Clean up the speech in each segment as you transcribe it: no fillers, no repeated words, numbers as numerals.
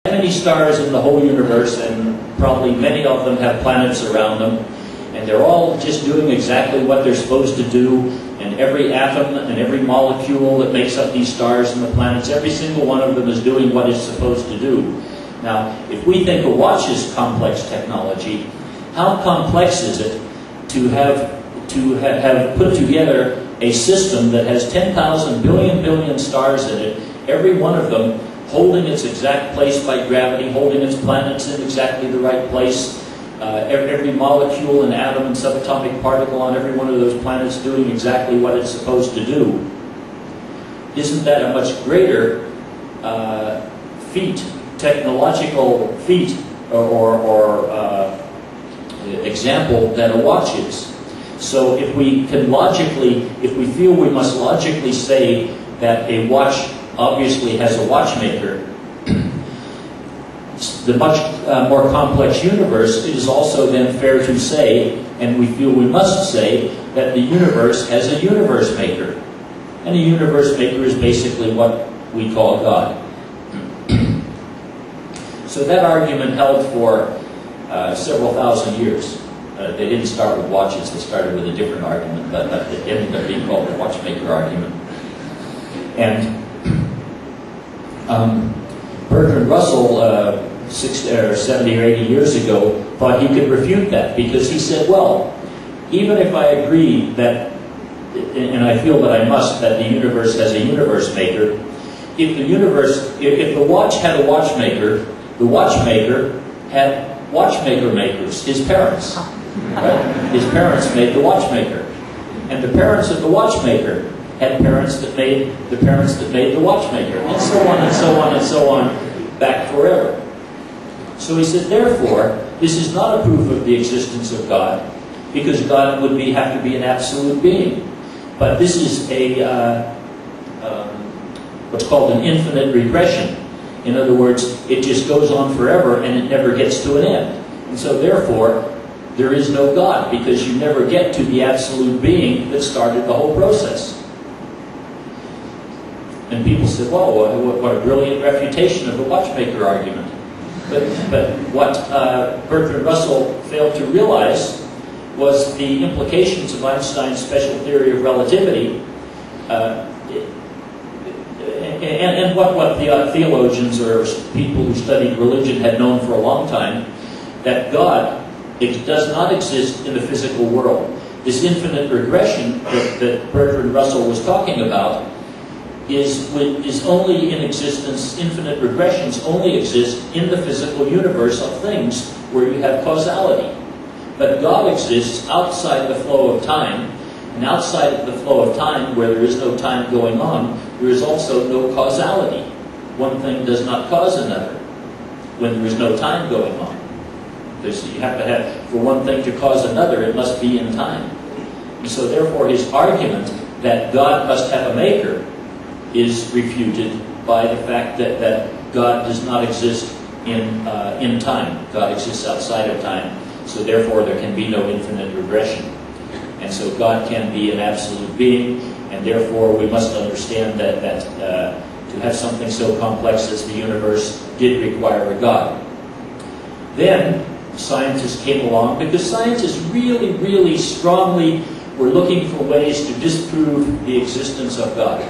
many stars in the whole universe, and probably many of them have planets around them, and they're all just doing exactly what they're supposed to do, and every atom and every molecule that makes up these stars and the planets, every single one of them is doing what it's supposed to do. Now, if we think a watch is complex technology, how complex is it to have put together a system that has 10,000 billion stars in it, every one of them holding its exact place by gravity, holding its planets in exactly the right place, every molecule and atom and subatomic particle on every one of those planets doing exactly what it's supposed to do. Isn't that a much greater feat, technological feat, or example than a watch is? So if we feel we must logically say that a watch obviously has a watchmaker, the much more complex universe, it is also then fair to say, and we feel we must say, that the universe has a universe maker. And a universe maker is basically what we call God. So that argument held for several thousand years. They didn't start with watches, they started with a different argument, but it ended up being called the watchmaker argument. And Bertrand Russell, 70 or 80 years ago, thought he could refute that, because he said, well, even if I agree that, and I feel that I must, that the universe has a universe maker, if the watch had a watchmaker, the watchmaker had watchmaker makers, his parents. Right? His parents made the watchmaker. And the parents of the watchmaker had parents that made the parents that made the watchmaker, and so on and so on and so on, back forever. So he said, therefore, this is not a proof of the existence of God, because God would have to be an absolute being. But this is what's called an infinite regression. In other words, it just goes on forever and it never gets to an end. And so therefore, there is no God, because you never get to the absolute being that started the whole process. And people said, well, what a brilliant refutation of the watchmaker argument. But what Bertrand Russell failed to realize was the implications of Einstein's special theory of relativity, and what the theologians or people who studied religion had known for a long time, that God does not exist in the physical world. This infinite regression that Bertrand Russell was talking about is only in existence. Infinite regressions only exist in the physical universe of things where you have causality. But God exists outside the flow of time, and outside of the flow of time, where there is no time going on, there is also no causality. One thing does not cause another when there is no time going on. You have to have, for one thing to cause another, it must be in time. And so therefore his argument that God must have a maker is refuted by the fact that God does not exist in time. God exists outside of time. So therefore there can be no infinite regression. And so God can be an absolute being, and therefore we must understand that to have something so complex as the universe did require a God. Then scientists came along, because scientists really, really strongly were looking for ways to disprove the existence of God.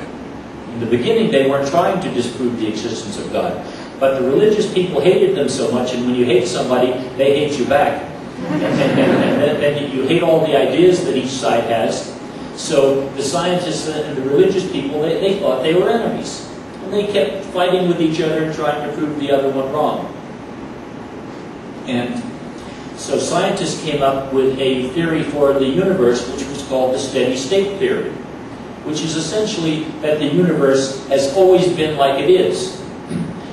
In the beginning, they weren't trying to disprove the existence of God, but the religious people hated them so much, and when you hate somebody, they hate you back. And then you hate all the ideas that each side has. So the scientists and the religious people, they thought they were enemies. And they kept fighting with each other, trying to prove the other one wrong. And so scientists came up with a theory for the universe, which was called the steady state theory, which is essentially that the universe has always been like it is.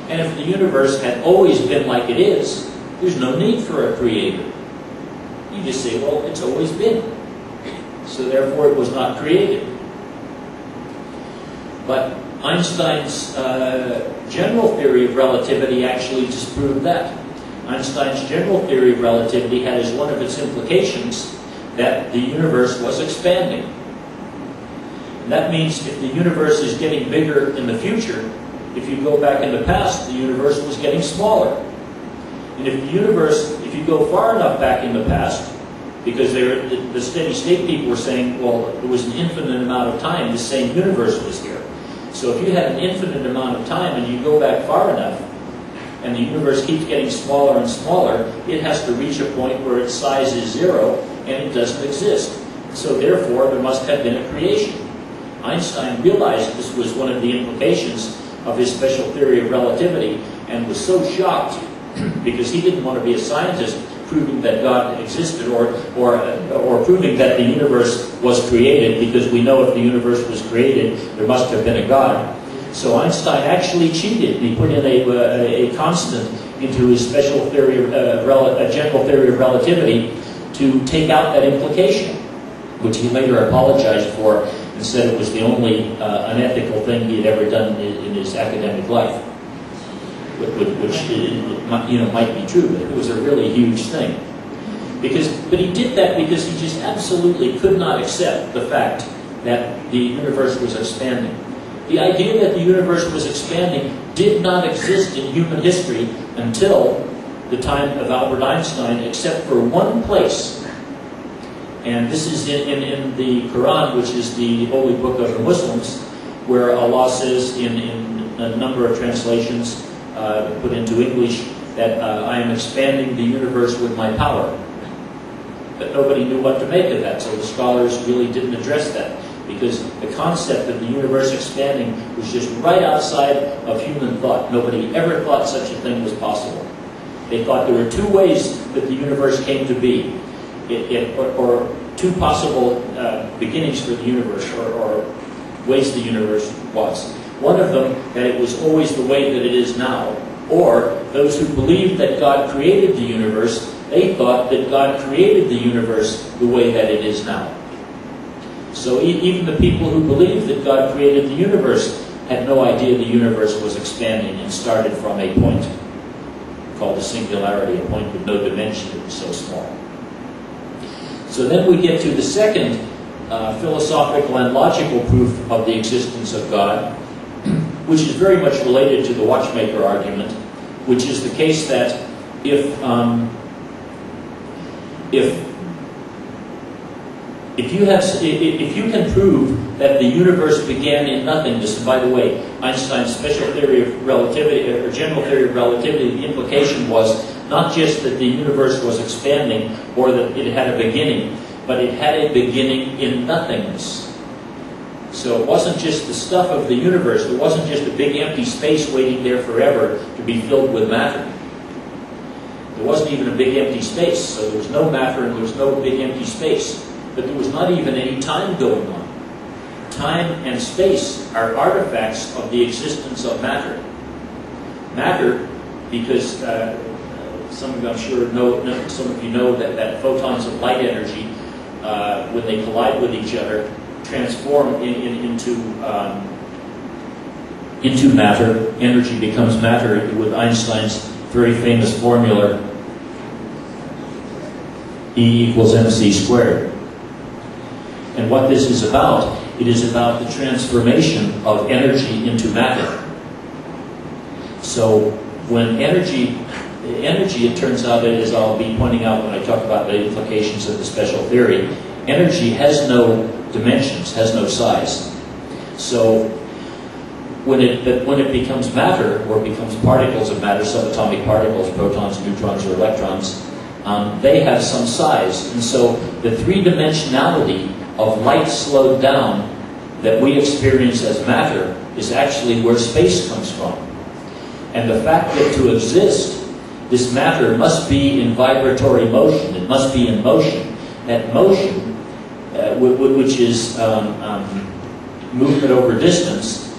And if the universe had always been like it is, there's no need for a creator. You just say, well, it's always been. So therefore it was not created. But Einstein's general theory of relativity actually disproved that. Einstein's general theory of relativity had as one of its implications that the universe was expanding. And that means if the universe is getting bigger in the future, if you go back in the past, the universe was getting smaller. And if you go far enough back in the past, because the steady state people were saying, well, there was an infinite amount of time the same universe was here. So if you had an infinite amount of time and you go back far enough, and the universe keeps getting smaller and smaller, it has to reach a point where its size is zero and it doesn't exist. So therefore, there must have been a creation. Einstein realized this was one of the implications of his special theory of relativity and was so shocked because he didn't want to be a scientist proving that God existed or proving that the universe was created, because we know if the universe was created, there must have been a God. So Einstein actually cheated. He put in a constant into his special theory, a general theory of relativity, to take out that implication, which he later apologized for and said it was the only unethical thing he had ever done in his academic life, which might be true, but it was a really huge thing. But he did that because he just absolutely could not accept the fact that the universe was expanding. The idea that the universe was expanding did not exist in human history until the time of Albert Einstein, except for one place. And this is in the Quran, which is the holy book of the Muslims, where Allah says in a number of translations put into English that I am expanding the universe with my power. But nobody knew what to make of that, so the scholars really didn't address that, because the concept of the universe expanding was just right outside of human thought. Nobody ever thought such a thing was possible. They thought there were two ways that the universe came to be, or two possible beginnings for the universe, or ways the universe was. One of them, that it was always the way that it is now, or those who believed that God created the universe, they thought that God created the universe the way that it is now. So even the people who believed that God created the universe had no idea the universe was expanding and started from a point called a singularity, a point with no dimension. It was so small. So then we get to the second philosophical and logical proof of the existence of God, which is very much related to the watchmaker argument, which is the case that if you can prove that the universe began in nothingness, and by the way, Einstein's special theory of relativity, or general theory of relativity, the implication was not just that the universe was expanding or that it had a beginning, but it had a beginning in nothingness. So it wasn't just the stuff of the universe, there wasn't just a big empty space waiting there forever to be filled with matter. There wasn't even a big empty space, so there was no matter and there was no big empty space. But there was not even any time going on. Time and space are artifacts of the existence of matter. Matter, because some of you, I'm sure, some of you know that photons of light energy, when they collide with each other, transform into matter. Energy becomes matter with Einstein's very famous formula, E equals mc squared. And what this is about, it is about the transformation of energy into matter. So when energy, it turns out, as I'll be pointing out when I talk about the implications of the special theory, energy has no dimensions, has no size. So when it becomes matter, or becomes particles of matter, subatomic particles, protons, neutrons, or electrons, they have some size. And so the three-dimensionality of light slowed down that we experience as matter is actually where space comes from. And the fact that to exist, this matter must be in vibratory motion, it must be in motion. That motion, which is movement over distance,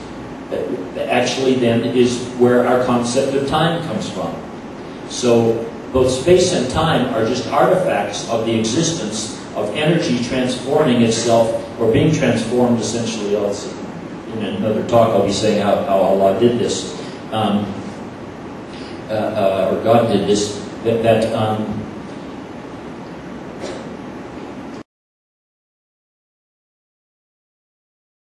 actually then is where our concept of time comes from. So both space and time are just artifacts of the existence of energy transforming itself, or being transformed essentially. In another talk I'll be saying how Allah did this, or God did this, that